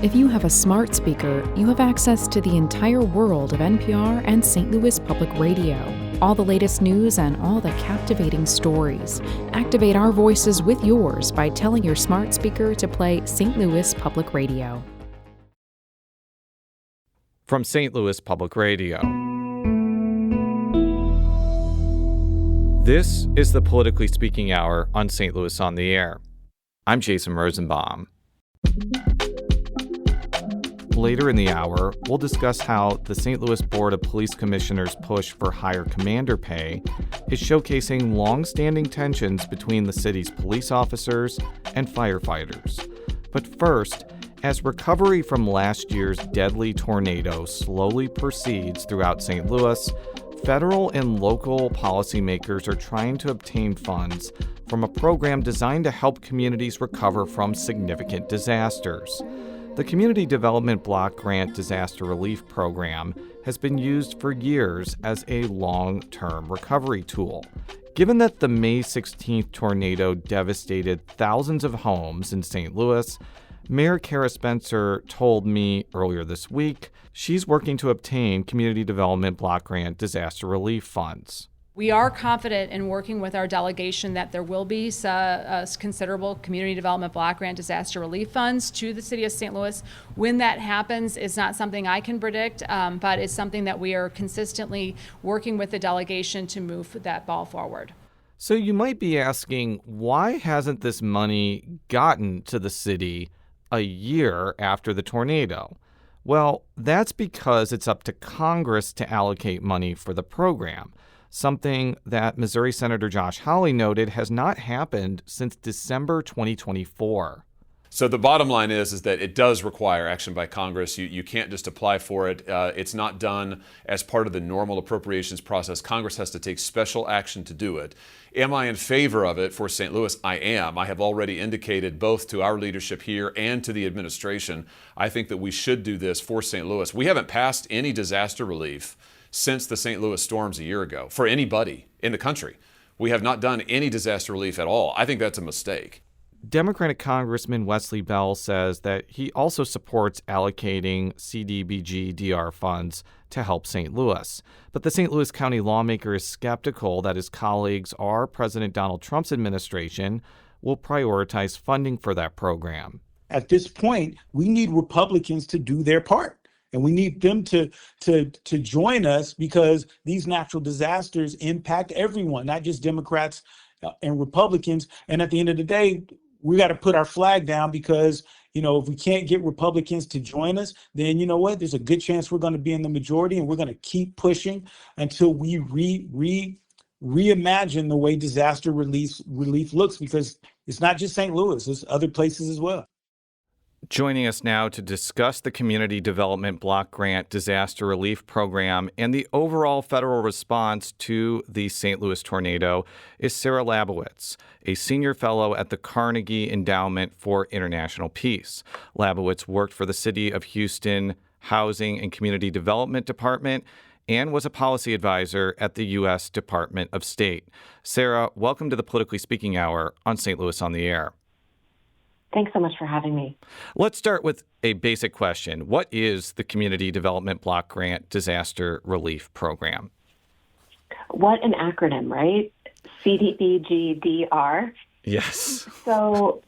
If you have a smart speaker, you have access to the entire world of NPR and St. Louis Public Radio. All the latest news and all the captivating stories. Activate our voices with yours by telling your smart speaker to play St. Louis Public Radio. From St. Louis Public Radio. This is the Politically Speaking Hour on St. Louis on the Air. I'm Jason Rosenbaum. Later in the hour, we'll discuss how the St. Louis Board of Police Commissioners' push for higher commander pay is showcasing long-standing tensions between the city's police officers and firefighters. But first, as recovery from last year's deadly tornado slowly proceeds throughout St. Louis, federal and local policymakers are trying to obtain funds from a program designed to help communities recover from significant disasters. The Community Development Block Grant Disaster Relief Program has been used for years as a long-term recovery tool. Given that the May 16th tornado devastated thousands of homes in St. Louis, Mayor Kara Spencer told me earlier this week she's working to obtain Community Development Block Grant Disaster Relief funds. We are confident in working with our delegation that there will be considerable Community Development Block Grant Disaster Relief funds to the City of St. Louis. When that happens is not something I can predict, but it's something that we are consistently working with the delegation to move that ball forward. So you might be asking, why hasn't this money gotten to the city a year after the tornado? Well, that's because it's up to Congress to allocate money for the program. Something that Missouri Senator Josh Hawley noted has not happened since December 2024. So the bottom line is that it does require action by Congress. You can't just apply for it. It's not done as part of the normal appropriations process. Congress has to take special action to do it. Am I in favor of it for St. Louis? I am. I have already indicated both to our leadership here and to the administration, I think that we should do this for St. Louis. We haven't passed any disaster relief since the St. Louis storms a year ago for anybody in the country. We have not done any disaster relief at all. I think that's a mistake. Democratic Congressman Wesley Bell says that he also supports allocating CDBG-DR funds to help St. Louis. But the St. Louis County lawmaker is skeptical that his colleagues or President Donald Trump's administration will prioritize funding for that program. At this point, we need Republicans to do their part. And we need them to join us because these natural disasters impact everyone, not just Democrats and Republicans. And at the end of the day, we got to put our flag down because, if we can't get Republicans to join us, then you know what? There's a good chance we're going to be in the majority and we're going to keep pushing until we reimagine the way disaster relief looks, because it's not just St. Louis, it's other places as well. Joining us now to discuss the Community Development Block Grant Disaster Relief Program and the overall federal response to the St. Louis tornado is Sarah Labowitz, a senior fellow at the Carnegie Endowment for International Peace. Labowitz worked for the City of Houston Housing and Community Development Department and was a policy advisor at the U.S. Department of State. Sarah, welcome to the Politically Speaking Hour on St. Louis on the Air. Thanks so much for having me. Let's start with a basic question. What is the Community Development Block Grant Disaster Relief Program? What an acronym, right? CDBG-DR. Yes. So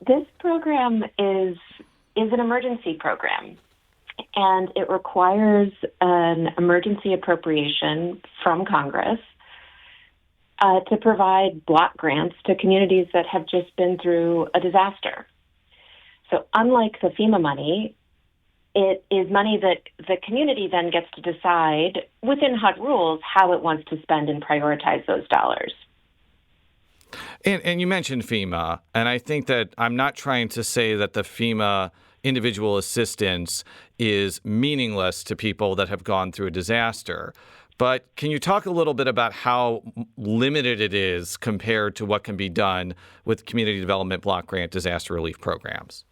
this program is an emergency program, and it requires an emergency appropriation from Congress to provide block grants to communities that have just been through a disaster. So unlike the FEMA money, it is money that the community then gets to decide within HUD rules how it wants to spend and prioritize those dollars. And you mentioned FEMA, and I think that I'm not trying to say that the FEMA individual assistance is meaningless to people that have gone through a disaster. But can you talk a little bit about how limited it is compared to what can be done with Community Development Block Grant Disaster Relief programs?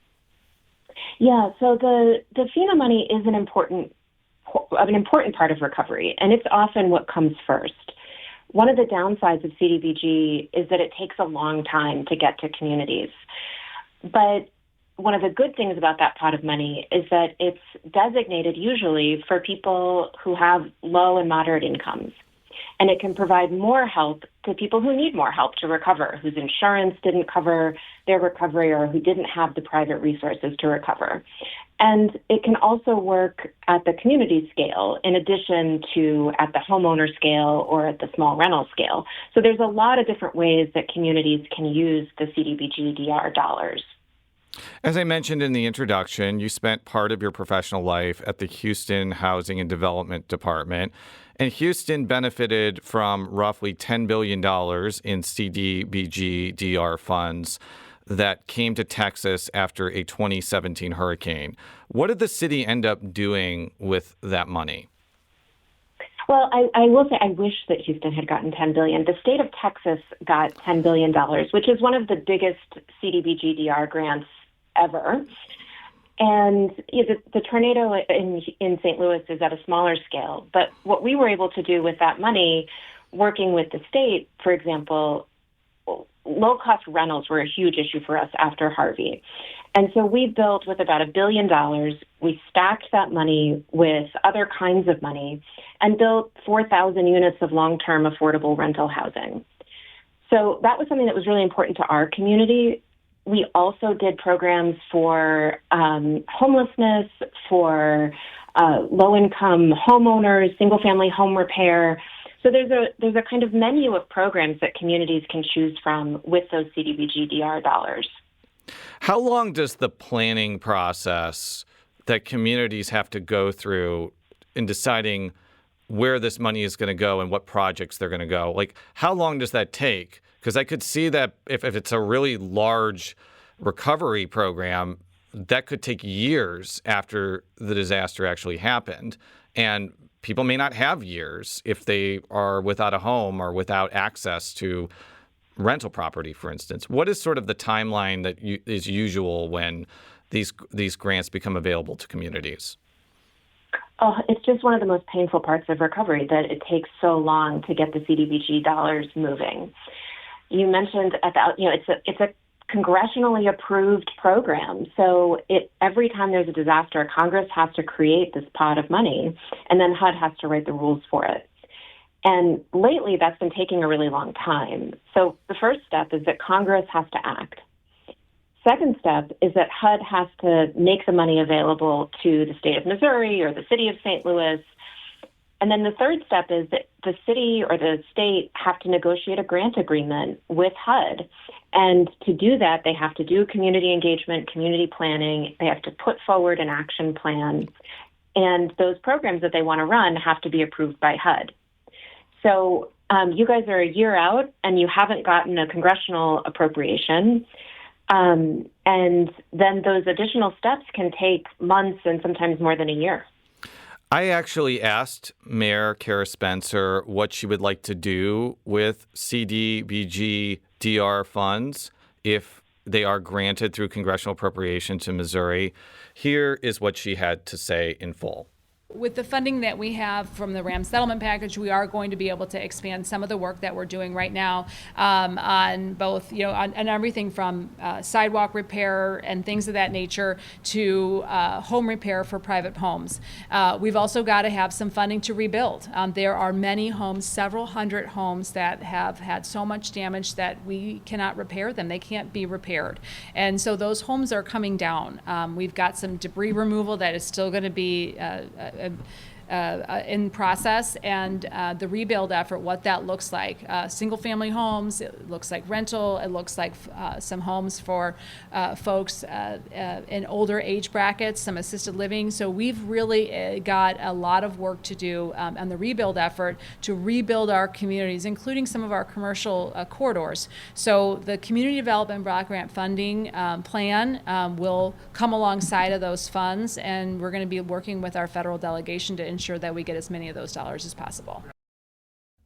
Yeah, so the FEMA money is an important part of recovery, and it's often what comes first. One of the downsides of CDBG is that it takes a long time to get to communities. But one of the good things about that pot of money is that it's designated usually for people who have low and moderate incomes. And it can provide more help to people who need more help to recover, whose insurance didn't cover their recovery or who didn't have the private resources to recover. And it can also work at the community scale in addition to at the homeowner scale or at the small rental scale. So there's a lot of different ways that communities can use the CDBG-DR dollars. As I mentioned in the introduction, you spent part of your professional life at the Houston Housing and Development Department, and Houston benefited from roughly $10 billion in CDBG-DR funds that came to Texas after a 2017 hurricane. What did the city end up doing with that money? Well, I will say I wish that Houston had gotten $10 billion. The state of Texas got $10 billion, which is one of the biggest CDBG-DR grants ever. And the tornado in St. Louis is at a smaller scale. But what we were able to do with that money, working with the state, for example, low-cost rentals were a huge issue for us after Harvey. And so we built with about $1 billion. We stacked that money with other kinds of money and built 4,000 units of long-term affordable rental housing. So that was something that was really important to our community. We also did programs for homelessness, for low-income homeowners, single-family home repair. So there's a kind of menu of programs that communities can choose from with those CDBG-DR dollars. How long does the planning process that communities have to go through in deciding where this money is going to go and what projects they're going to go? Like, how long does that take? Because I could see that if it's a really large recovery program, that could take years after the disaster actually happened. And people may not have years if they are without a home or without access to rental property, for instance. What is sort of the timeline that is usual when these grants become available to communities? Oh, it's just one of the most painful parts of recovery that it takes so long to get the CDBG dollars moving. You mentioned it's a congressionally approved program. So every time there's a disaster, Congress has to create this pot of money, and then HUD has to write the rules for it. And lately, that's been taking a really long time. So the first step is that Congress has to act. Second step is that HUD has to make the money available to the state of Missouri or the city of St. Louis. And then the third step is that the city or the state have to negotiate a grant agreement with HUD. And to do that, they have to do community engagement, community planning. They have to put forward an action plan. And those programs that they want to run have to be approved by HUD. So you guys are a year out and you haven't gotten a congressional appropriation. And then those additional steps can take months and sometimes more than a year. I actually asked Mayor Kara Spencer what she would like to do with CDBG-DR funds if they are granted through congressional appropriation to Missouri. Here is what she had to say in full. With the funding that we have from the RAM settlement package, we are going to be able to expand some of the work that we're doing right now on both, on everything from sidewalk repair and things of that nature to home repair for private homes. We've also got to have some funding to rebuild. There are many homes, several hundred homes that have had so much damage that we cannot repair them. They can't be repaired. And so those homes are coming down. We've got some debris removal that is still going to be in process, and the rebuild effort, what that looks like. Single-family homes, it looks like rental, it looks like some homes for folks in older age brackets, some assisted living. So we've really got a lot of work to do on the rebuild effort to rebuild our communities, including some of our commercial corridors. So the Community Development Block Grant funding plan will come alongside of those funds, and we're going to be working with our federal delegation to ensure that we get as many of those dollars as possible.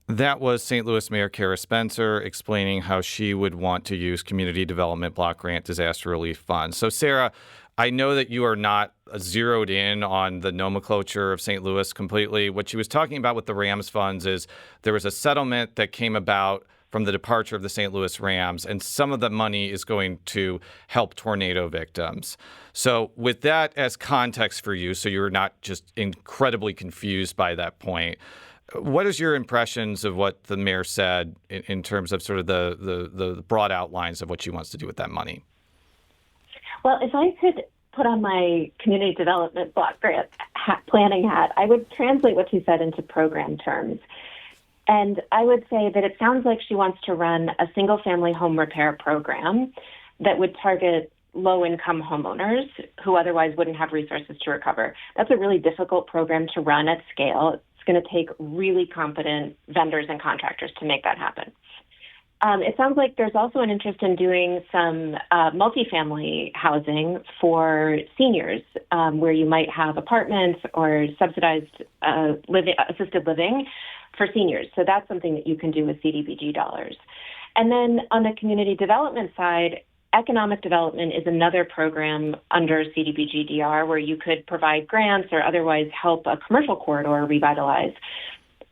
That was St. Louis Mayor Kara Spencer explaining how she would want to use Community Development Block Grant Disaster Relief Funds. So, Sarah, I know that you are not zeroed in on the nomenclature of St. Louis completely. What she was talking about with the RAMS funds is there was a settlement that came about from the departure of the St. Louis Rams, and some of the money is going to help tornado victims. So with that as context for you, so you're not just incredibly confused by that point, what is your impressions of what the mayor said in terms of sort of the broad outlines of what she wants to do with that money? Well, if I could put on my community development block grant planning hat, I would translate what she said into program terms. And I would say that it sounds like she wants to run a single-family home repair program that would target low-income homeowners who otherwise wouldn't have resources to recover. That's a really difficult program to run at scale. It's going to take really competent vendors and contractors to make that happen. It sounds like there's also an interest in doing some multifamily housing for seniors, where you might have apartments or subsidized assisted living for seniors. So that's something that you can do with CDBG dollars. And then on the community development side, economic development is another program under CDBG DR where you could provide grants or otherwise help a commercial corridor revitalize.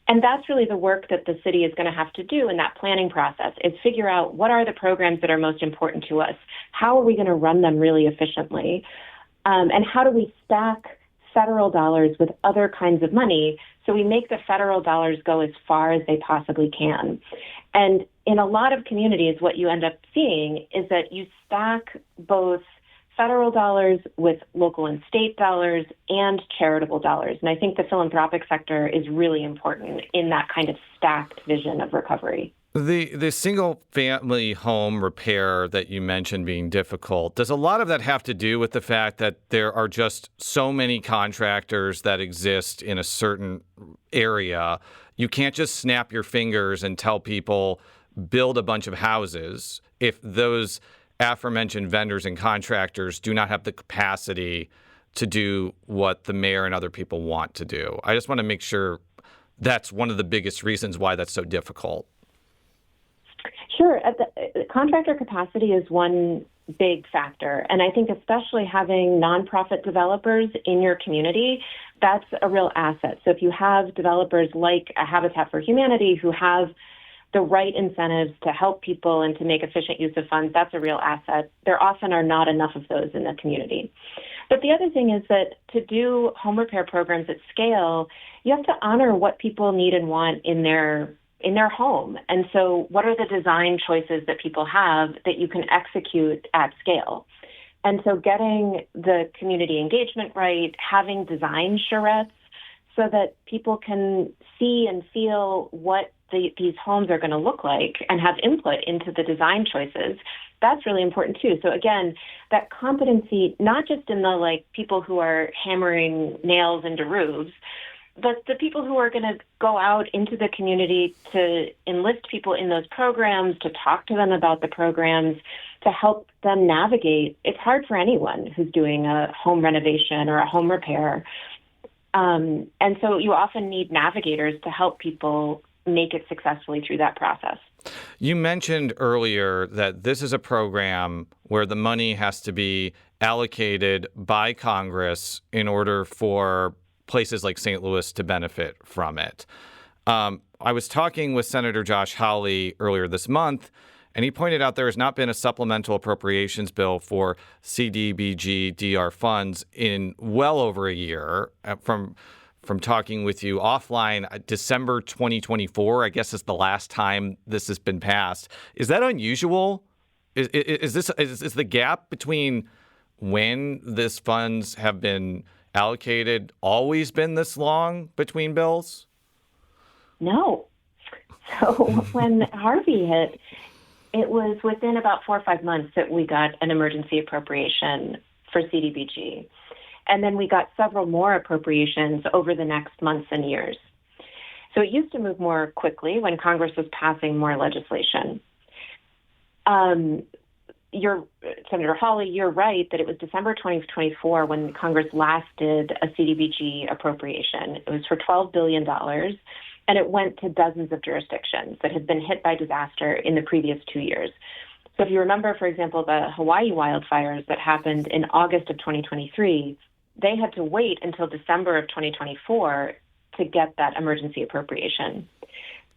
And that's really the work that the city is going to have to do in that planning process, is figure out what are the programs that are most important to us, how are we going to run them really efficiently, and how do we stack federal dollars with other kinds of money so we make the federal dollars go as far as they possibly can. And in a lot of communities, what you end up seeing is that you stack both federal dollars with local and state dollars and charitable dollars. And I think the philanthropic sector is really important in that kind of stacked vision of recovery. The single-family home repair that you mentioned being difficult, does a lot of that have to do with the fact that there are just so many contractors that exist in a certain area? You can't just snap your fingers and tell people, build a bunch of houses if those aforementioned vendors and contractors do not have the capacity to do what the mayor and other people want to do. I just want to make sure that's one of the biggest reasons why that's so difficult. Sure. The contractor capacity is one big factor. And I think especially having nonprofit developers in your community, that's a real asset. So if you have developers like a Habitat for Humanity who have the right incentives to help people and to make efficient use of funds, that's a real asset. There often are not enough of those in the community. But the other thing is that to do home repair programs at scale, you have to honor what people need and want in their home. And so what are the design choices that people have that you can execute at scale? And so getting the community engagement right, having design charrettes so that people can see and feel what these homes are going to look like and have input into the design choices, that's really important too. So again, that competency, not just in the people who are hammering nails into roofs, but the people who are going to go out into the community to enlist people in those programs, to talk to them about the programs, to help them navigate. It's hard for anyone who's doing a home renovation or a home repair. And so you often need navigators to help people make it successfully through that process. You mentioned earlier that this is a program where the money has to be allocated by Congress in order for places like St. Louis to benefit from it. I was talking with Senator Josh Hawley earlier this month, and he pointed out there has not been a supplemental appropriations bill for CDBG DR funds in well over a year. From talking with you offline, December 2024, I guess is the last time this has been passed. Is that unusual? Is the gap between when this funds have been allocated always been this long between bills? No. So when Harvey hit, it was within about 4 or 5 months that we got an emergency appropriation for CDBG. And then we got several more appropriations over the next months and years. So it used to move more quickly when Congress was passing more legislation. Senator Hawley, you're right that it was December 2024 when Congress last did a CDBG appropriation. It was for $12 billion, and it went to dozens of jurisdictions that had been hit by disaster in the previous 2 years. So if you remember, for example, the Hawaii wildfires that happened in August of 2023, they had to wait until December of 2024 to get that emergency appropriation.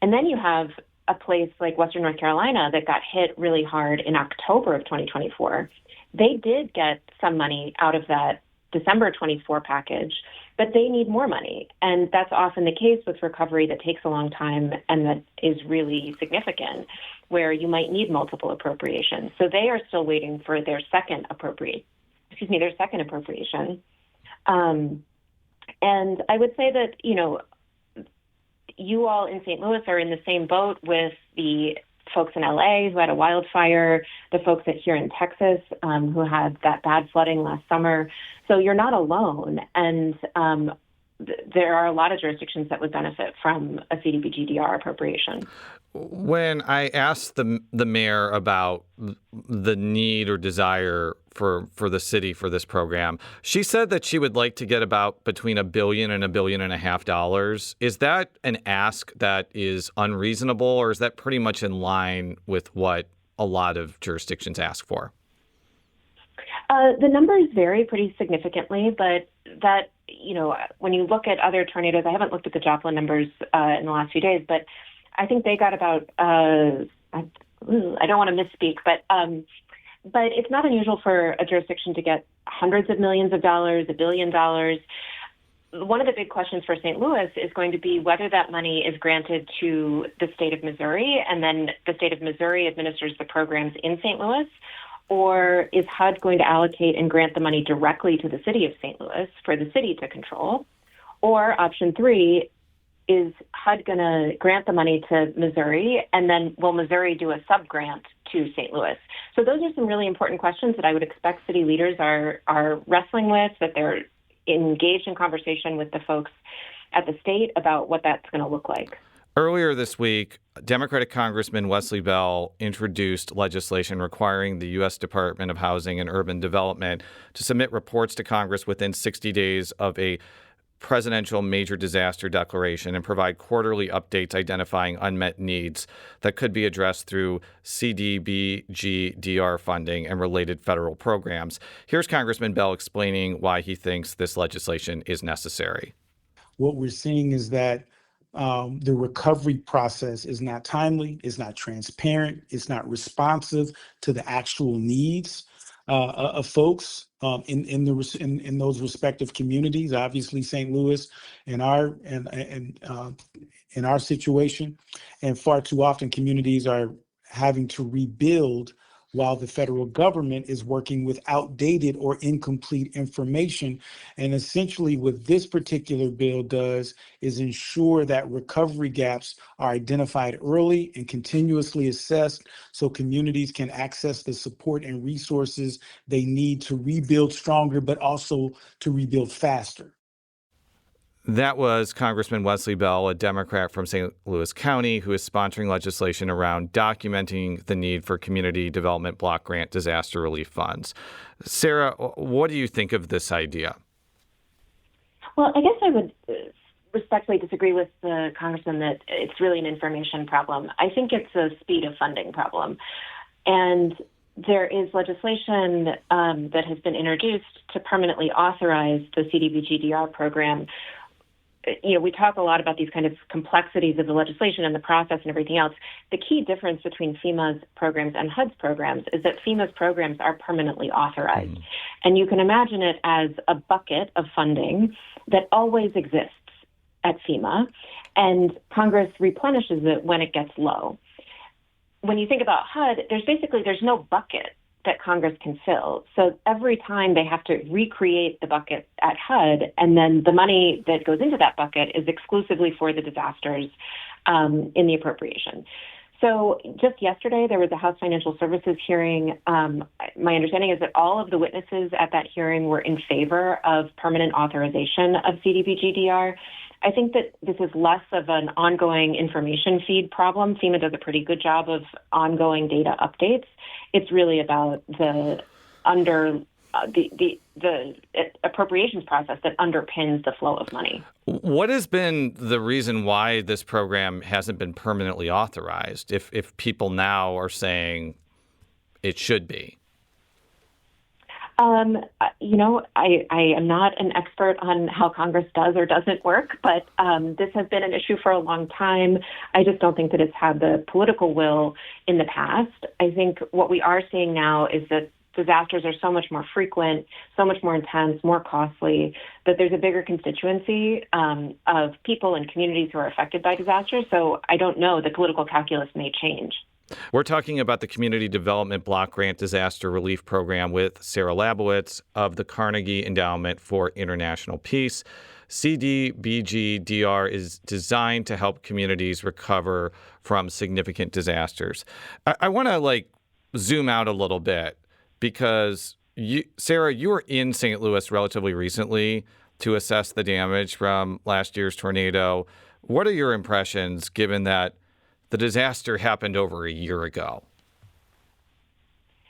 And then you have a place like Western North Carolina that got hit really hard in October of 2024, they did get some money out of that December 24 package, but they need more money. And that's often the case with recovery that takes a long time and that is really significant, where you might need multiple appropriations. So they are still waiting for their second appropriation. And I would say that, you all in St. Louis are in the same boat with the folks in LA who had a wildfire, the folks here in Texas who had that bad flooding last summer. So you're not alone. And there are a lot of jurisdictions that would benefit from a CDBG-DR appropriation. When I asked the mayor about the need or desire for the city for this program, she said that she would like to get about between $1 billion and $1.5 billion. Is that an ask that is unreasonable, or is that pretty much in line with what a lot of jurisdictions ask for? The numbers vary pretty significantly, but that, when you look at other tornadoes, I haven't looked at the Joplin numbers in the last few days, but I think they got about, I don't want to misspeak, but it's not unusual for a jurisdiction to get hundreds of millions of dollars, $1 billion. One of the big questions for St. Louis is going to be whether that money is granted to the state of Missouri, and then the state of Missouri administers the programs in St. Louis, or is HUD going to allocate and grant the money directly to the city of St. Louis for the city to control? Or option 3, is HUD going to grant the money to Missouri, and then will Missouri do a sub-grant to St. Louis? So those are some really important questions that I would expect city leaders are wrestling with, that they're engaged in conversation with the folks at the state about what that's going to look like. Earlier this week, Democratic Congressman Wesley Bell introduced legislation requiring the U.S. Department of Housing and Urban Development to submit reports to Congress within 60 days of a presidential major disaster declaration and provide quarterly updates identifying unmet needs that could be addressed through CDBG-DR funding and related federal programs. Here's Congressman Bell explaining why he thinks this legislation is necessary. What we're seeing is that the recovery process is not timely, is not transparent, it's not responsive to the actual needs of folks in those respective communities. Obviously, St. Louis in our situation, and far too often communities are having to rebuild while the federal government is working with outdated or incomplete information. And essentially what this particular bill does is ensure that recovery gaps are identified early and continuously assessed so communities can access the support and resources they need to rebuild stronger, but also to rebuild faster. That was Congressman Wesley Bell, a Democrat from St. Louis County, who is sponsoring legislation around documenting the need for community development block grant disaster relief funds. Sarah, what do you think of this idea? Well, I guess I would respectfully disagree with the congressman that it's really an information problem. I think it's a speed of funding problem. And there is legislation that has been introduced to permanently authorize the CDBG-DR program. We talk a lot about these kind of complexities of the legislation and the process and everything else. The key difference between FEMA's programs and HUD's programs is that FEMA's programs are permanently authorized. And you can imagine it as a bucket of funding that always exists at FEMA, and Congress replenishes it when it gets low. When you think about HUD, there's no bucket that Congress can fill. So every time they have to recreate the bucket at HUD, and then the money that goes into that bucket is exclusively for the disasters in the appropriation. So just yesterday, there was a House Financial Services hearing. My understanding is that all of the witnesses at that hearing were in favor of permanent authorization of CDBG-DR. I think that this is less of an ongoing information feed problem. FEMA does a pretty good job of ongoing data updates. It's really about the appropriations process that underpins the flow of money. What has been the reason why this program hasn't been permanently authorized, if people now are saying it should be? I am not an expert on how Congress does or doesn't work, but this has been an issue for a long time. I just don't think that it's had the political will in the past. I think what we are seeing now is that disasters are so much more frequent, so much more intense, more costly, that there's a bigger constituency of people and communities who are affected by disasters. So I don't know, the political calculus may change. We're talking about the Community Development Block Grant Disaster Relief Program with Sarah Labowitz of the Carnegie Endowment for International Peace. CDBG-DR is designed to help communities recover from significant disasters. I want to zoom out a little bit because Sarah, you were in St. Louis relatively recently to assess the damage from last year's tornado. What are your impressions given that the disaster happened over a year ago?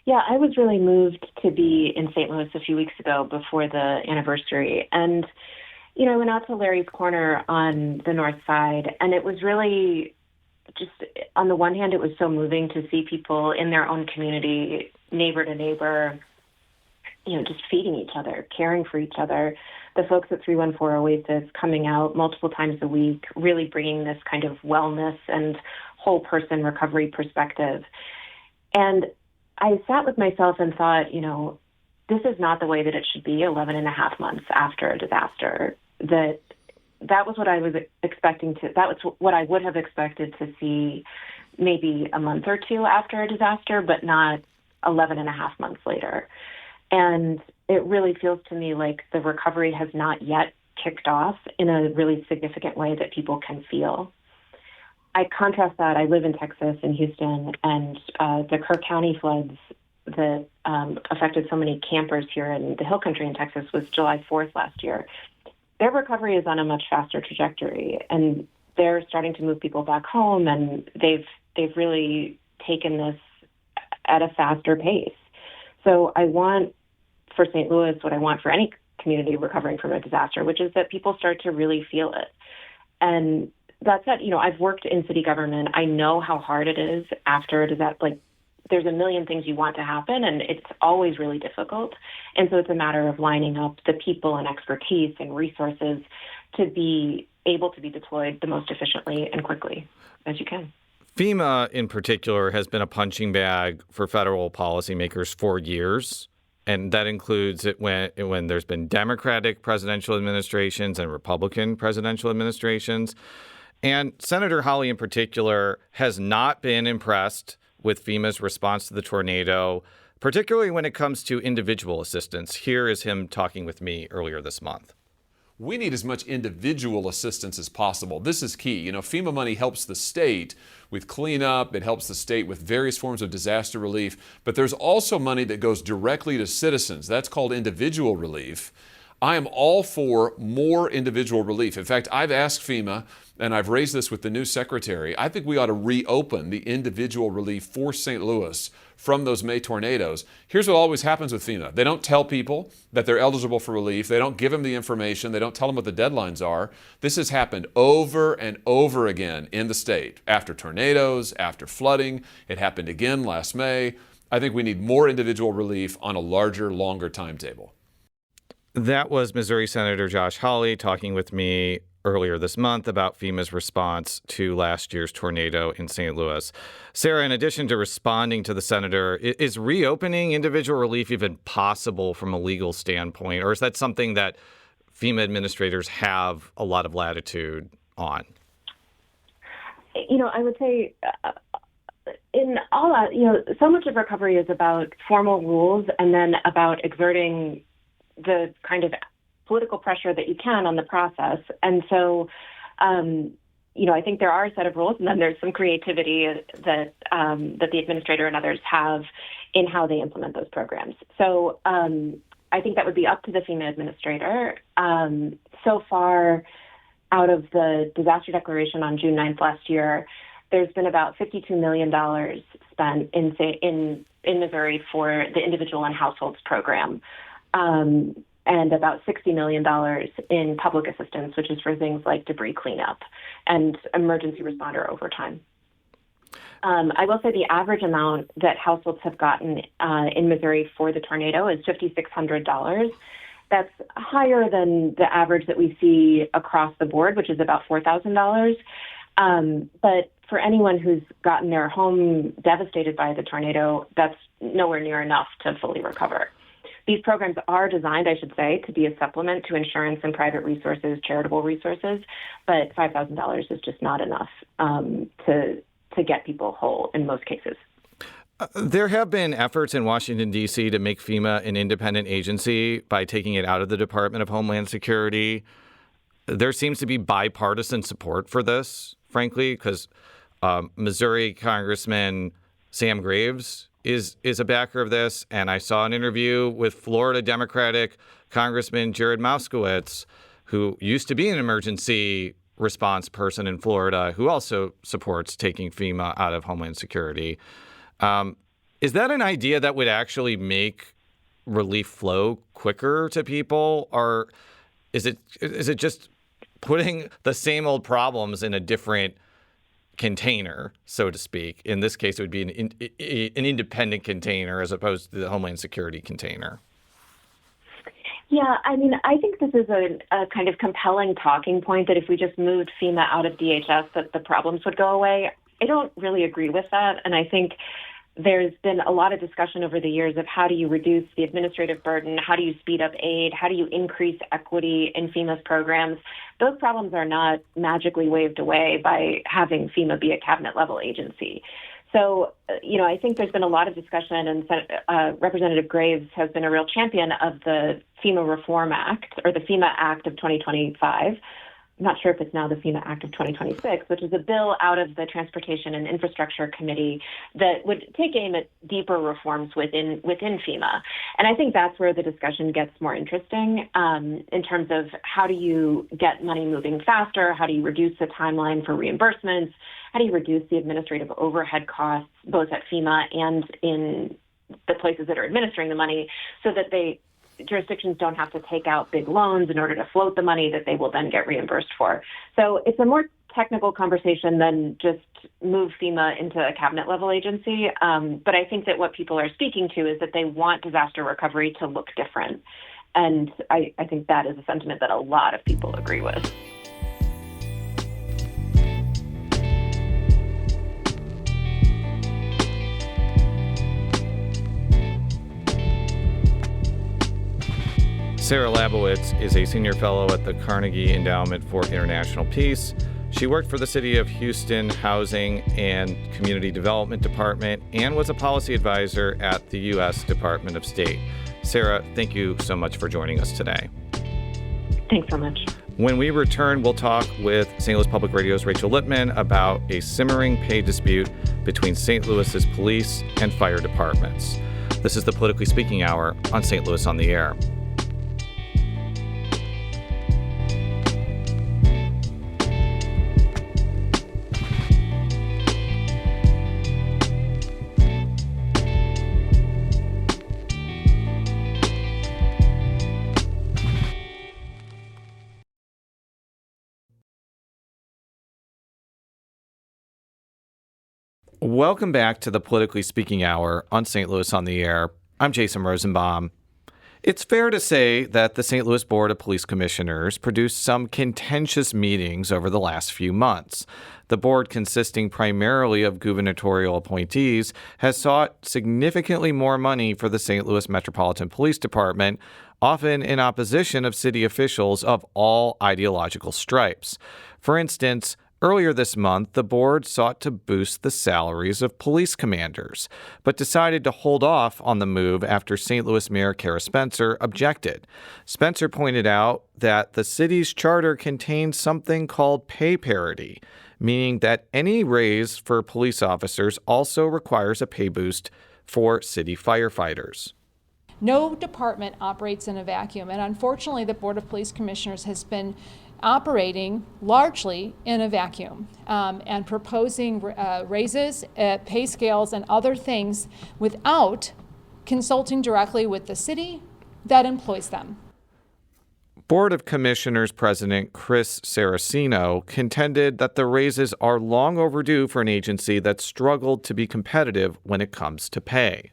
Yeah, I was really moved to be in St. Louis a few weeks ago before the anniversary. And, I went out to Larry's Corner on the north side, and it was really just, on the one hand, it was so moving to see people in their own community, neighbor to neighbor, just feeding each other, caring for each other. The folks at 314 Oasis coming out multiple times a week, really bringing this kind of wellness and whole person recovery perspective. And I sat with myself and thought, this is not the way that it should be 11 and a half months after a disaster. That was what I was expecting to, that was what I would have expected to see maybe a month or two after a disaster, but not 11 and a half months later. And it really feels to me like the recovery has not yet kicked off in a really significant way that people can feel. I contrast that. I live in Texas, in Houston, and the Kirk County floods that affected so many campers here in the Hill Country in Texas was July 4th last year. Their recovery is on a much faster trajectory, and they're starting to move people back home, and they've really taken this at a faster pace. So I want for St. Louis what I want for any community recovering from a disaster, which is that people start to really feel it. And that said, I've worked in city government. I know how hard it is after a disaster. There's a million things you want to happen, and it's always really difficult. And so it's a matter of lining up the people and expertise and resources to be able to be deployed the most efficiently and quickly as you can. FEMA, in particular, has been a punching bag for federal policymakers for years. And that includes it when there's been Democratic presidential administrations and Republican presidential administrations. And Senator Hawley, in particular, has not been impressed with FEMA's response to the tornado, particularly when it comes to individual assistance. Here is him talking with me earlier this month. We need as much individual assistance as possible. This is key. FEMA money helps the state with cleanup. It helps the state with various forms of disaster relief. But there's also money that goes directly to citizens. That's called individual relief. I am all for more individual relief. In fact, I've asked FEMA, and I've raised this with the new secretary, I think we ought to reopen the individual relief for St. Louis from those May tornadoes. Here's what always happens with FEMA. They don't tell people that they're eligible for relief. They don't give them the information. They don't tell them what the deadlines are. This has happened over and over again in the state. After tornadoes, after flooding, it happened again last May. I think we need more individual relief on a larger, longer timetable. That was Missouri Senator Josh Hawley talking with me earlier this month about FEMA's response to last year's tornado in St. Louis. Sarah, in addition to responding to the senator, is reopening individual relief even possible from a legal standpoint, or is that something that FEMA administrators have a lot of latitude on? I would say in all that, so much of recovery is about formal rules and then about exerting the kind of political pressure that you can on the process. And so, I think there are a set of rules, and then there's some creativity that the administrator and others have in how they implement those programs. So I think that would be up to the FEMA administrator. So far, out of the disaster declaration on June 9th last year, there's been about $52 million spent in Missouri for the individual and households program. And about $60 million in public assistance, which is for things like debris cleanup and emergency responder overtime. I will say the average amount that households have gotten in Missouri for the tornado is $5,600. That's higher than the average that we see across the board, which is about $4,000. But for anyone who's gotten their home devastated by the tornado, that's nowhere near enough to fully recover. These programs are designed, I should say, to be a supplement to insurance and private resources, charitable resources, but $5,000 is just not enough to get people whole in most cases. There have been efforts in Washington, D.C. to make FEMA an independent agency by taking it out of the Department of Homeland Security. There seems to be bipartisan support for this, frankly, because Missouri Congressman Sam Graves is a backer of this. And I saw an interview with Florida Democratic Congressman Jared Moskowitz, who used to be an emergency response person in Florida, who also supports taking FEMA out of Homeland Security. Is that an idea that would actually make relief flow quicker to people, or is it just putting the same old problems in a different container, so to speak? In this case, it would be an independent container as opposed to the Homeland Security container. Yeah, I mean, I think this is a kind of compelling talking point that if we just moved FEMA out of DHS, that the problems would go away. I don't really agree with that, and I think there's been a lot of discussion over the years of how do you reduce the administrative burden, how do you speed up aid, how do you increase equity in FEMA's programs. Those problems are not magically waved away by having FEMA be a cabinet-level agency. So, I think there's been a lot of discussion, and Representative Graves has been a real champion of the FEMA Reform Act, or the FEMA Act of 2025. I'm not sure if it's now the FEMA Act of 2026, which is a bill out of the Transportation and Infrastructure Committee that would take aim at deeper reforms within FEMA. And I think that's where the discussion gets more interesting in terms of how do you get money moving faster? How do you reduce the timeline for reimbursements? How do you reduce the administrative overhead costs, both at FEMA and in the places that are administering the money, so that jurisdictions don't have to take out big loans in order to float the money that they will then get reimbursed for. So it's a more technical conversation than just move FEMA into a cabinet-level agency. But I think that what people are speaking to is that they want disaster recovery to look different. And I think that is a sentiment that a lot of people agree with. Sarah Labowitz is a senior fellow at the Carnegie Endowment for International Peace. She worked for the City of Houston Housing and Community Development Department and was a policy advisor at the U.S. Department of State. Sarah, thank you so much for joining us today. Thanks so much. When we return, we'll talk with St. Louis Public Radio's Rachel Lippmann about a simmering pay dispute between St. Louis's police and fire departments. This is the Politically Speaking Hour on St. Louis on the Air. Welcome back to the Politically Speaking Hour on St. Louis on the Air. I'm Jason Rosenbaum. It's fair to say that the St. Louis Board of Police Commissioners produced some contentious meetings over the last few months. The board, consisting primarily of gubernatorial appointees, has sought significantly more money for the St. Louis Metropolitan Police Department, often in opposition of city officials of all ideological stripes. For instance, earlier this month, the board sought to boost the salaries of police commanders, but decided to hold off on the move after St. Louis Mayor Kara Spencer objected. Spencer pointed out that the city's charter contains something called pay parity, meaning that any raise for police officers also requires a pay boost for city firefighters. No department operates in a vacuum, and unfortunately, the Board of Police Commissioners has been operating largely in a vacuum and proposing raises, pay scales, and other things without consulting directly with the city that employs them. Board of Commissioners President Chris Saraceno contended that the raises are long overdue for an agency that struggled to be competitive when it comes to pay.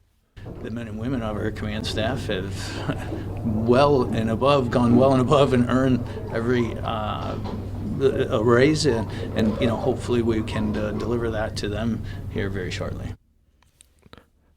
The men and women of our command staff have gone well and above and earned every a raise, and hopefully we can deliver that to them here very shortly.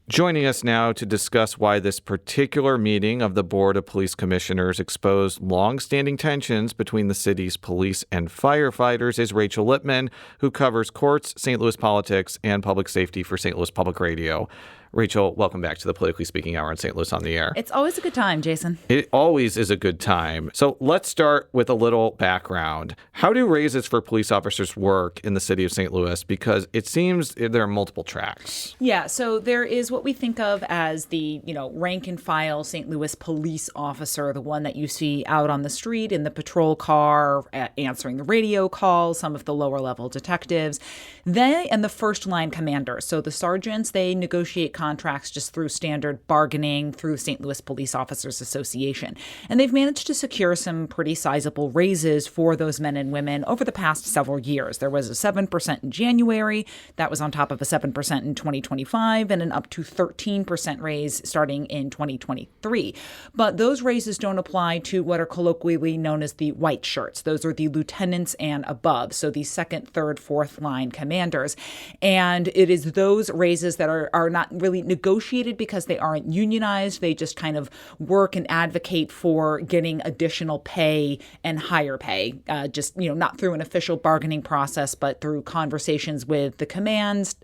Joining us now to discuss why this particular meeting of the Board of Police Commissioners exposed long-standing tensions between the city's police and firefighters is Rachel Lippmann, who covers courts, St. Louis politics, and public safety for St. Louis Public Radio. Rachel, welcome back to the Politically Speaking Hour on St. Louis on the Air. It's always a good time, Jason. It always is a good time. So let's start with a little background. How do raises for police officers work in the city of St. Louis? Because it seems there are multiple tracks. Yeah, so there is what we think of as the, rank and file St. Louis police officer, the one that you see out on the street in the patrol car, answering the radio calls, some of the lower level detectives. They and the first line commander. So the sergeants, they negotiate contracts just through standard bargaining through St. Louis Police Officers Association. And they've managed to secure some pretty sizable raises for those men and women over the past several years. There was a 7% in January. That was on top of a 7% in 2025 and an up to 13% raise starting in 2023. But those raises don't apply to what are colloquially known as the white shirts. Those are the lieutenants and above, so the second, third, fourth line commanders. And it is those raises that are not really negotiated because they aren't unionized. They just kind of work and advocate for getting additional pay and higher pay, not through an official bargaining process, but through conversations with the command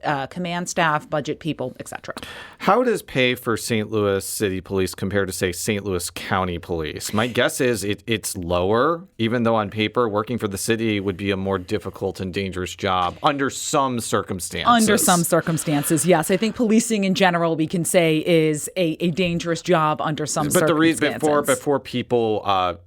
staff, budget people, etc. How does pay for St. Louis City Police compare to, say, St. Louis County Police? My guess is it's lower, even though on paper working for the city would be a more difficult and dangerous job under some circumstances. Under some circumstances, yes. I think policing in general, we can say, is a dangerous job under some circumstances. But the reason before people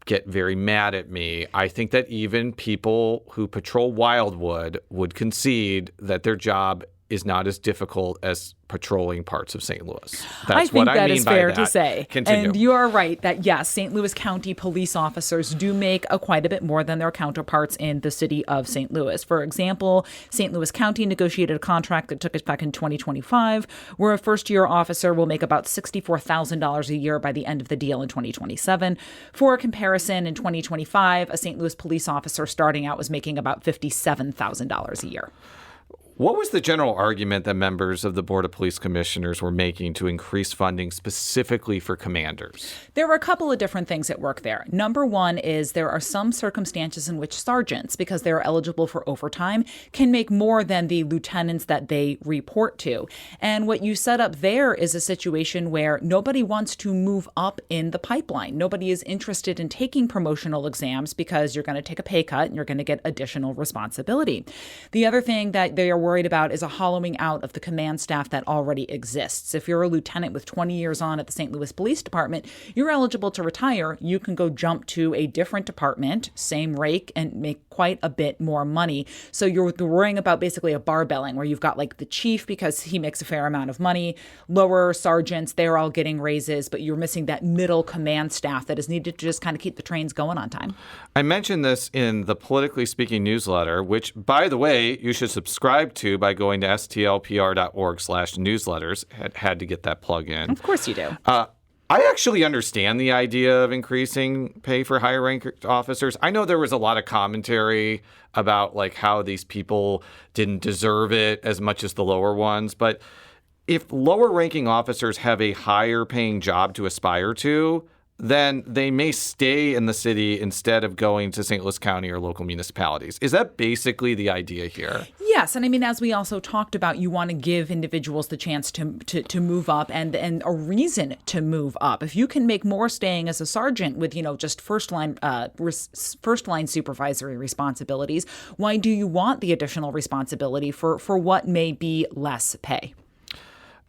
get very mad at me, I think that even people who patrol Wildwood would concede that their job is not as difficult as patrolling parts of St. Louis. That's what I mean by that. I think that is fair to say. Continue. And you are right that, yes, St. Louis County police officers do make quite a bit more than their counterparts in the city of St. Louis. For example, St. Louis County negotiated a contract that took effect in 2025, where a first-year officer will make about $64,000 a year by the end of the deal in 2027. For comparison, in 2025, a St. Louis police officer starting out was making about $57,000 a year. What was the general argument that members of the Board of Police Commissioners were making to increase funding specifically for commanders? There were a couple of different things at work there. Number one is there are some circumstances in which sergeants, because they're eligible for overtime, can make more than the lieutenants that they report to. And what you set up there is a situation where nobody wants to move up in the pipeline. Nobody is interested in taking promotional exams because you're going to take a pay cut and you're going to get additional responsibility. The other thing that they are worried about is a hollowing out of the command staff that already exists. If you're a lieutenant with 20 years on at the St. Louis Police Department, you're eligible to retire. You can go jump to a different department, same rake, and make quite a bit more money. So you're worrying about basically a barbelling where you've got like the chief because he makes a fair amount of money, lower sergeants, they're all getting raises, but you're missing that middle command staff that is needed to just kind of keep the trains going on time. I mentioned this in the Politically Speaking newsletter, which, by the way, you should subscribe to by going to stlpr.org/newsletters. Had to get that plug in. Of course you do. I actually understand the idea of increasing pay for higher ranked officers. I know there was a lot of commentary about like how these people didn't deserve it as much as the lower ones. But if lower ranking officers have a higher paying job to aspire to, then they may stay in the city instead of going to St. Louis County or local municipalities. Is that basically the idea here? Yes. And I mean, as we also talked about, you want to give individuals the chance to move up and a reason to move up. If you can make more staying as a sergeant with, just first line supervisory responsibilities, why do you want the additional responsibility for what may be less pay?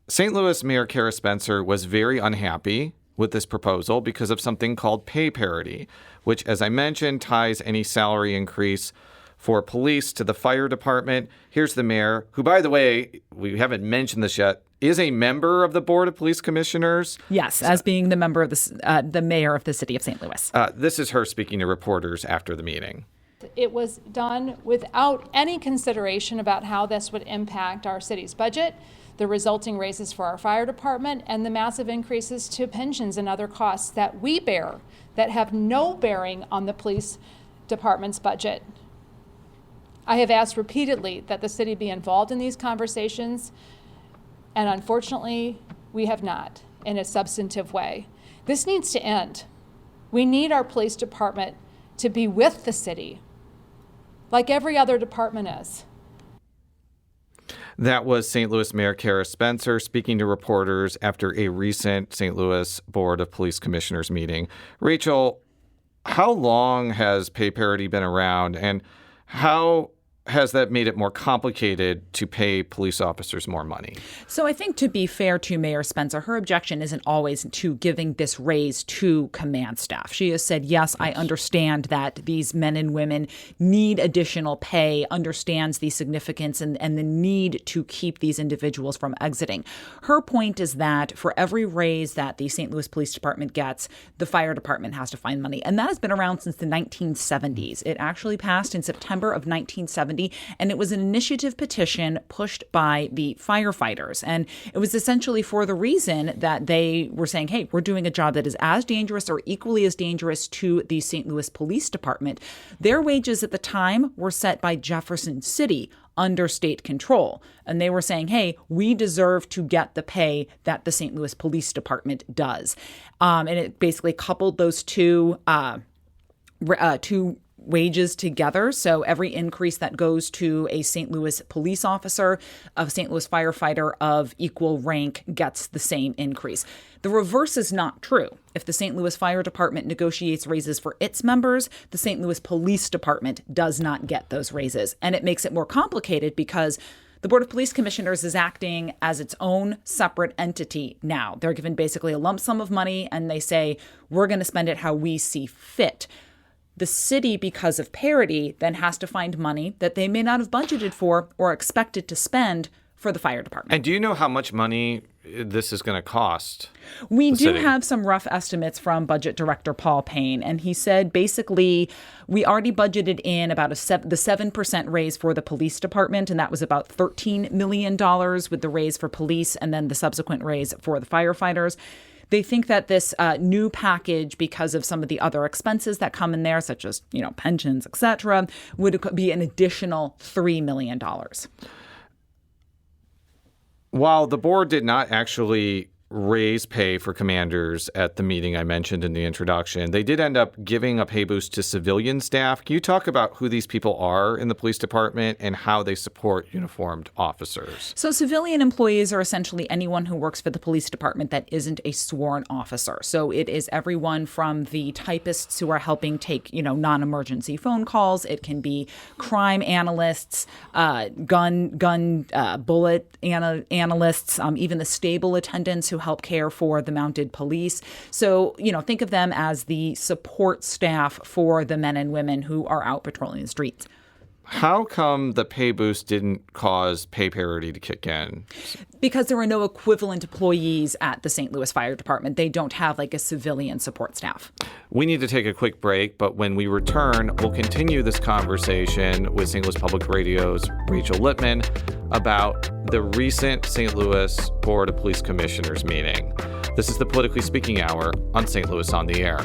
St. Louis Mayor Kara Spencer was very unhappy with this proposal because of something called pay parity, which, as I mentioned, ties any salary increase for police to the fire department. Here's the mayor, who, by the way, we haven't mentioned this yet, is a member of the Board of Police Commissioners. Yes, as being the member of the mayor of the city of St. Louis. This is her speaking to reporters after the meeting. It was done without any consideration about how this would impact our city's budget, the resulting raises for our fire department, and the massive increases to pensions and other costs that we bear that have no bearing on the police department's budget. I have asked repeatedly that the city be involved in these conversations, and unfortunately, we have not in a substantive way. This needs to end. We need our police department to be with the city, like every other department is. That was St. Louis Mayor Kara Spencer speaking to reporters after a recent St. Louis Board of Police Commissioners meeting. Rachel, how long has pay parity been around, and how has that made it more complicated to pay police officers more money? So I think, to be fair to Mayor Spencer, her objection isn't always to giving this raise to command staff. She has said, yes, I understand that these men and women need additional pay, understands the significance and the need to keep these individuals from exiting. Her point is that for every raise that the St. Louis Police Department gets, the fire department has to find money. And that has been around since the 1970s. It actually passed in September of 1970. And it was an initiative petition pushed by the firefighters. And it was essentially for the reason that they were saying, hey, we're doing a job that is as dangerous or equally as dangerous to the St. Louis Police Department. Their wages at the time were set by Jefferson City under state control. And they were saying, hey, we deserve to get the pay that the St. Louis Police Department does. And it basically coupled those two wages together. So every increase that goes to a St. Louis police officer, a St. Louis firefighter of equal rank gets the same increase. The reverse is not true. If the St. Louis Fire Department negotiates raises for its members, the St. Louis Police Department does not get those raises. And it makes it more complicated because the Board of Police Commissioners is acting as its own separate entity now. They're given basically a lump sum of money and they say, we're going to spend it how we see fit. The city, because of parity, then has to find money that they may not have budgeted for or expected to spend for the fire department. And do you know how much money this is going to cost? We do have some rough estimates from Budget Director Paul Payne, and he said basically we already budgeted in about the 7% raise for the police department, and that was about $13 million with the raise for police and then the subsequent raise for the firefighters. They think that this new package, because of some of the other expenses that come in there, such as, pensions, et cetera, would be an additional $3 million. While the board did not actually raise pay for commanders at the meeting I mentioned in the introduction, they did end up giving a pay boost to civilian staff. Can you talk about who these people are in the police department and how they support uniformed officers? So civilian employees are essentially anyone who works for the police department that isn't a sworn officer. So it is everyone from the typists who are helping take, non-emergency phone calls. It can be crime analysts, bullet analysts, even the stable attendants who help care for the mounted police. So, think of them as the support staff for the men and women who are out patrolling the streets. How come the pay boost didn't cause pay parity to kick in? Because there are no equivalent employees at the St. Louis Fire Department. They don't have a civilian support staff. We need to take a quick break, but when we return, we'll continue this conversation with St. Louis Public Radio's Rachel Lippmann about the recent St. Louis Board of Police Commissioners meeting. This is the Politically Speaking Hour on St. Louis on the Air.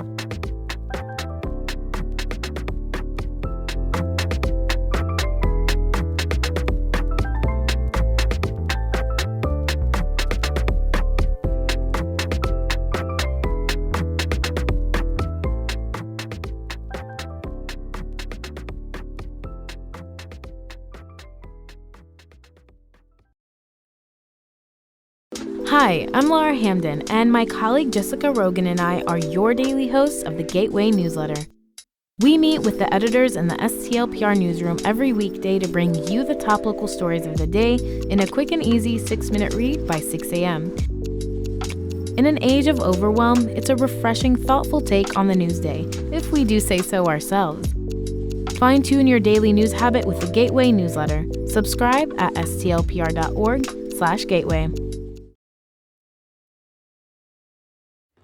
Hi, I'm Laura Hamden, and my colleague Jessica Rogan and I are your daily hosts of the Gateway newsletter. We meet with the editors in the STLPR newsroom every weekday to bring you the top local stories of the day in a quick and easy 6-minute read by 6 a.m. In an age of overwhelm, it's a refreshing, thoughtful take on the news day, if we do say so ourselves. Fine-tune your daily news habit with the Gateway newsletter. Subscribe at stlpr.org/gateway.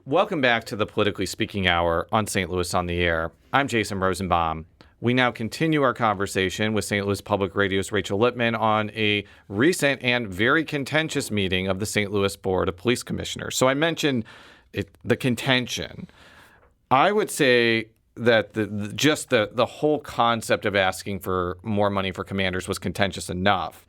Welcome back to the Politically Speaking Hour on St. Louis on the Air. I'm Jason Rosenbaum. We now continue our conversation with St. Louis Public Radio's Rachel Lippmann on a recent and very contentious meeting of the St. Louis Board of Police Commissioners. So I mentioned the contention. I would say that the whole concept of asking for more money for commanders was contentious enough.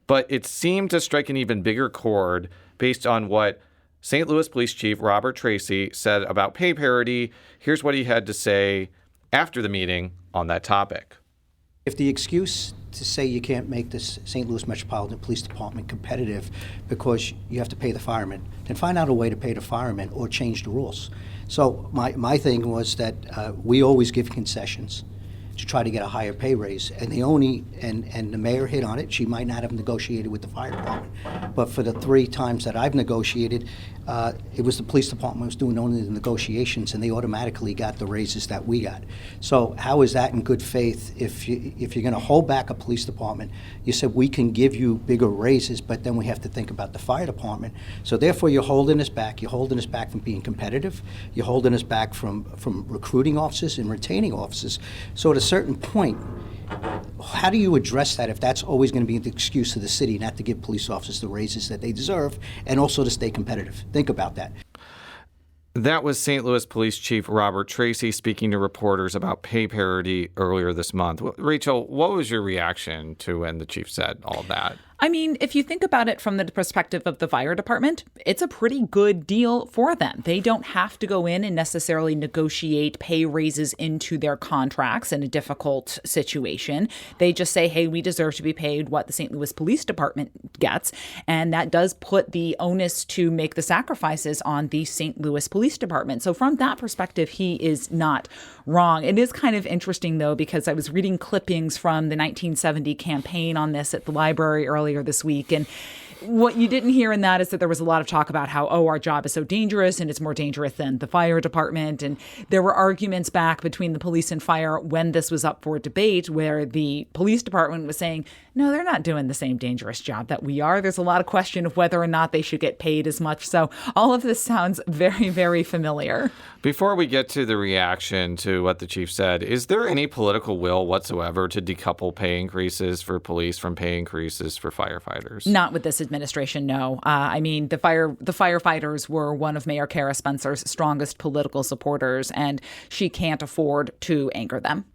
But it seemed to strike an even bigger chord based on what St. Louis Police Chief Robert Tracy said about pay parity. Here's what he had to say after the meeting on that topic. If the excuse to say you can't make this St. Louis Metropolitan Police Department competitive because you have to pay the firemen, then find out a way to pay the firemen or change the rules. So my thing was that we always give concessions to try to get a higher pay raise, and the mayor hit on it. She might not have negotiated with the fire department, but for the 3 times that I've negotiated, it was the police department was doing only the negotiations, and they automatically got the raises that we got. So how is that in good faith? If you're going to hold back a police department, you said we can give you bigger raises, but then we have to think about the fire department. So therefore, you're holding us back. You're holding us back from being competitive. You're holding us back from recruiting officers and retaining officers. So at a certain point, how do you address that if that's always going to be the excuse of the city not to give police officers the raises that they deserve and also to stay competitive? Think about that. That was St. Louis Police Chief Robert Tracy speaking to reporters about pay parity earlier this month. Rachel, what was your reaction to when the chief said all that? I mean, if you think about it from the perspective of the fire department, it's a pretty good deal for them. They don't have to go in and necessarily negotiate pay raises into their contracts in a difficult situation. They just say, hey, we deserve to be paid what the St. Louis Police Department gets. And that does put the onus to make the sacrifices on the St. Louis Police Department. So from that perspective, he is not wrong. It is kind of interesting, though, because I was reading clippings from the 1970 campaign on this at the library earlier this week. And what you didn't hear in that is that there was a lot of talk about how, our job is so dangerous and it's more dangerous than the fire department. And there were arguments back between the police and fire when this was up for debate, where the police department was saying, no, they're not doing the same dangerous job that we are. There's a lot of question of whether or not they should get paid as much. So all of this sounds very, very familiar. Before we get to the reaction to what the chief said, is there any political will whatsoever to decouple pay increases for police from pay increases for firefighters? Not with this administration, no. I mean, the firefighters were one of Mayor Kara Spencer's strongest political supporters, and she can't afford to anger them.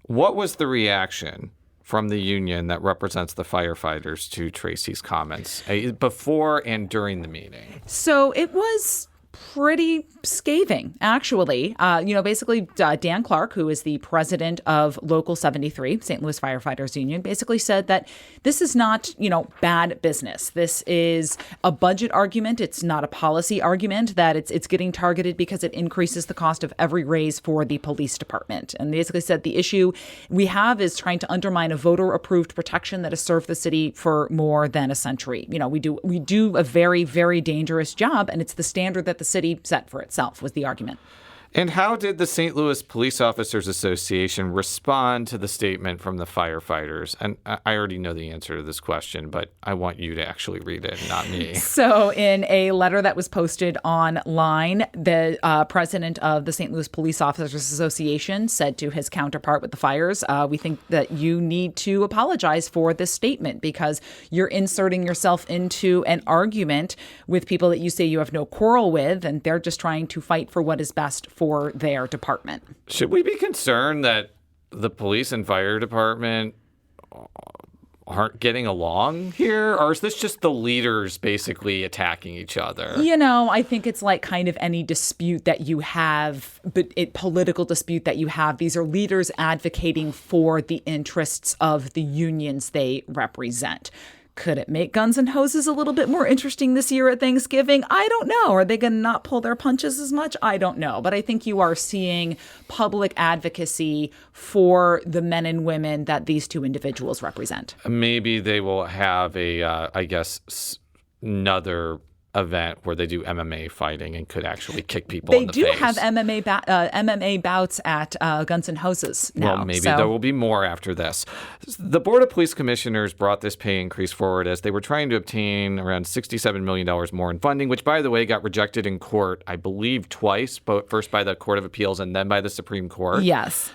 What was the reaction from the union that represents the firefighters to Tracy's comments before and during the meeting? So it was pretty scathing, actually. Basically, Dan Clark, who is the president of Local 73, St. Louis Firefighters Union, basically said that this is not, bad business. This is a budget argument. It's not a policy argument, that it's getting targeted because it increases the cost of every raise for the police department. And basically said the issue we have is trying to undermine a voter-approved protection that has served the city for more than a century. We do a very, very dangerous job, and it's the standard that the city set for itself, was the argument. And how did the St. Louis Police Officers Association respond to the statement from the firefighters? And I already know the answer to this question, but I want you to actually read it, not me. So in a letter that was posted online, the president of the St. Louis Police Officers Association said to his counterpart with the fires, we think that you need to apologize for this statement because you're inserting yourself into an argument with people that you say you have no quarrel with, and they're just trying to fight for what is best for their department. Should we be concerned that the police and fire department aren't getting along here? Or is this just the leaders basically attacking each other? I think it's like kind of any dispute that you have, political dispute that you have. These are leaders advocating for the interests of the unions they represent. Could it make Guns and Hoses a little bit more interesting this year at Thanksgiving? I don't know. Are they going to not pull their punches as much? I don't know. But I think you are seeing public advocacy for the men and women that these two individuals represent. Maybe they will have another event where they do MMA fighting and could actually kick people in the face. They do have MMA bouts at Guns N' Hoses now. Well, maybe there will be more after this. The Board of Police Commissioners brought this pay increase forward as they were trying to obtain around $67 million more in funding, which, by the way, got rejected in court, I believe, twice, but first by the Court of Appeals and then by the Supreme Court. Yes.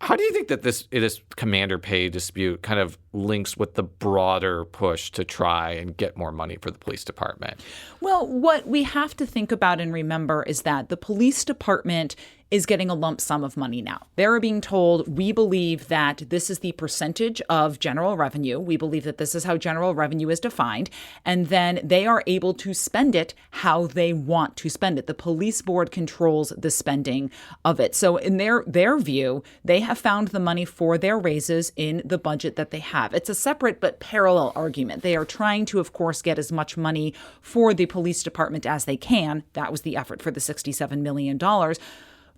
How do you think that this commander pay dispute kind of links with the broader push to try and get more money for the police department? Well, what we have to think about and remember is that the police department is getting a lump sum of money now. They're being told, we believe that this is the percentage of general revenue. We believe that this is how general revenue is defined. And then they are able to spend it how they want to spend it. The police board controls the spending of it. So in their view, they have found the money for their raises in the budget that they have. It's a separate but parallel argument. They are trying to, of course, get as much money for the police department as they can. That was the effort for the $67 million.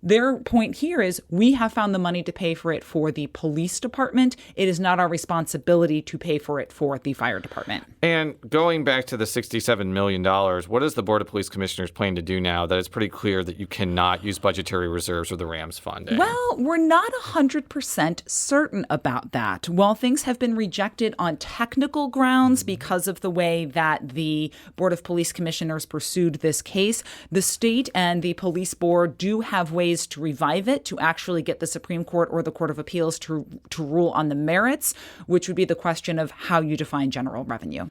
Their point here is we have found the money to pay for it for the police department. It is not our responsibility to pay for it for the fire department. And going back to the $67 million, what does the Board of Police Commissioners plan to do now that it's pretty clear that you cannot use budgetary reserves or the Rams funding? Well, we're not 100% certain about that. While things have been rejected on technical grounds because of the way that the Board of Police Commissioners pursued this case, the state and the police board do have ways to revive it, to actually get the Supreme Court or the Court of Appeals to rule on the merits, which would be the question of how you define general revenue.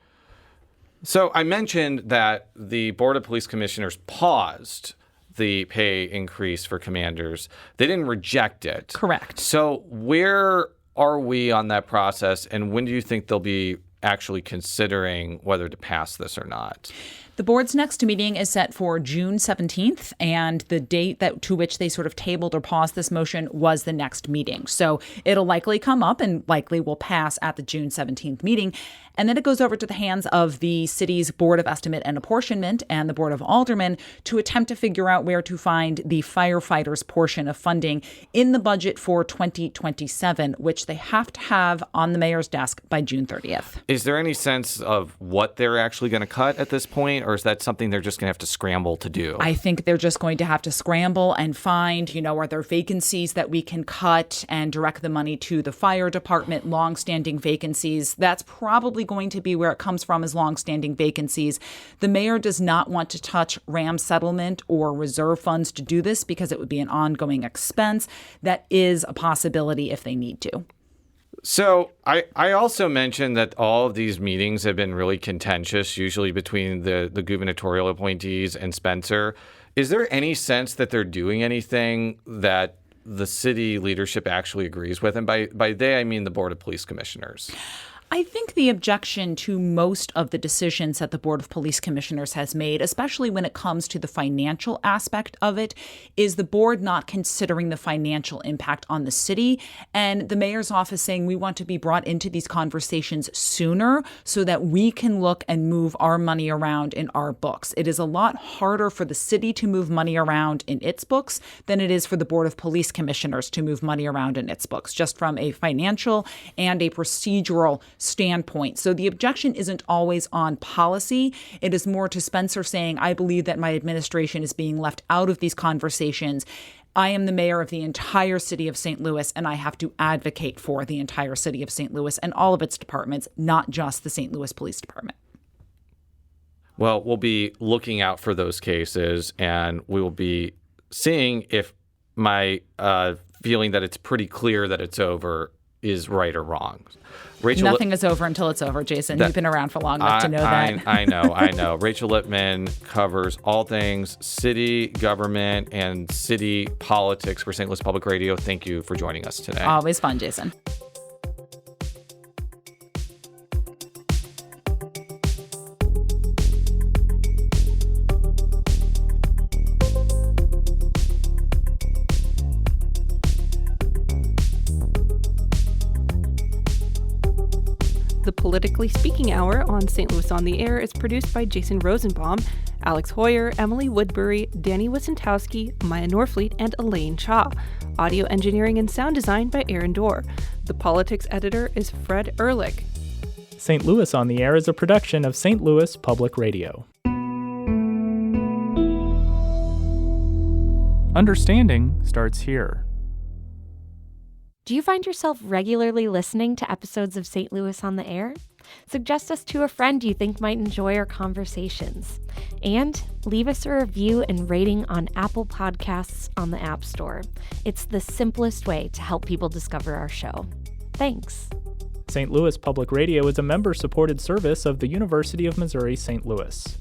So I mentioned that the Board of Police Commissioners paused the pay increase for commanders. They didn't reject it. Correct. So where are we on that process, and when do you think they'll be actually considering whether to pass this or not? The board's next meeting is set for June 17th, and the date to which they sort of tabled or paused this motion was the next meeting. So it'll likely come up and likely will pass at the June 17th meeting. And then it goes over to the hands of the city's Board of Estimate and Apportionment and the Board of Aldermen to attempt to figure out where to find the firefighters' portion of funding in the budget for 2027, which they have to have on the mayor's desk by June 30th. Is there any sense of what they're actually going to cut at this point, or is that something they're just going to have to scramble to do? I think they're just going to have to scramble and find, are there vacancies that we can cut and direct the money to the fire department, longstanding vacancies. That's probably going to be where it comes from, is longstanding vacancies. The mayor does not want to touch RAM settlement or reserve funds to do this because it would be an ongoing expense. That is a possibility if they need to. So I also mentioned that all of these meetings have been really contentious, usually between the gubernatorial appointees and Spencer. Is there any sense that they're doing anything that the city leadership actually agrees with? And by they, I mean the Board of Police Commissioners. I think the objection to most of the decisions that the Board of Police Commissioners has made, especially when it comes to the financial aspect of it, is the board not considering the financial impact on the city and the mayor's office saying we want to be brought into these conversations sooner so that we can look and move our money around in our books. It is a lot harder for the city to move money around in its books than it is for the Board of Police Commissioners to move money around in its books, just from a financial and a procedural standpoint. So the objection isn't always on policy. It is more to Spencer saying, I believe that my administration is being left out of these conversations. I am the mayor of the entire city of St. Louis, and I have to advocate for the entire city of St. Louis and all of its departments, not just the St. Louis Police Department. Well, we'll be looking out for those cases, and we will be seeing if my feeling that it's pretty clear that it's over is right or wrong. Rachel, nothing is over until it's over, Jason. You've been around for long enough to know that. I know. Rachel Lippmann covers all things city government and city politics for St. Louis Public Radio. Thank you for joining us today. Always fun, Jason. The Politically Speaking Hour on St. Louis on the Air is produced by Jason Rosenbaum, Alex Hoyer, Emily Woodbury, Danny Wissentowski, Maya Norfleet, and Elaine Cha. Audio engineering and sound design by Aaron Dorr. The politics editor is Fred Ehrlich. St. Louis on the Air is a production of St. Louis Public Radio. Understanding starts here. Do you find yourself regularly listening to episodes of St. Louis on the Air? Suggest us to a friend you think might enjoy our conversations. And leave us a review and rating on Apple Podcasts on the App Store. It's the simplest way to help people discover our show. Thanks. St. Louis Public Radio is a member-supported service of the University of Missouri St. Louis.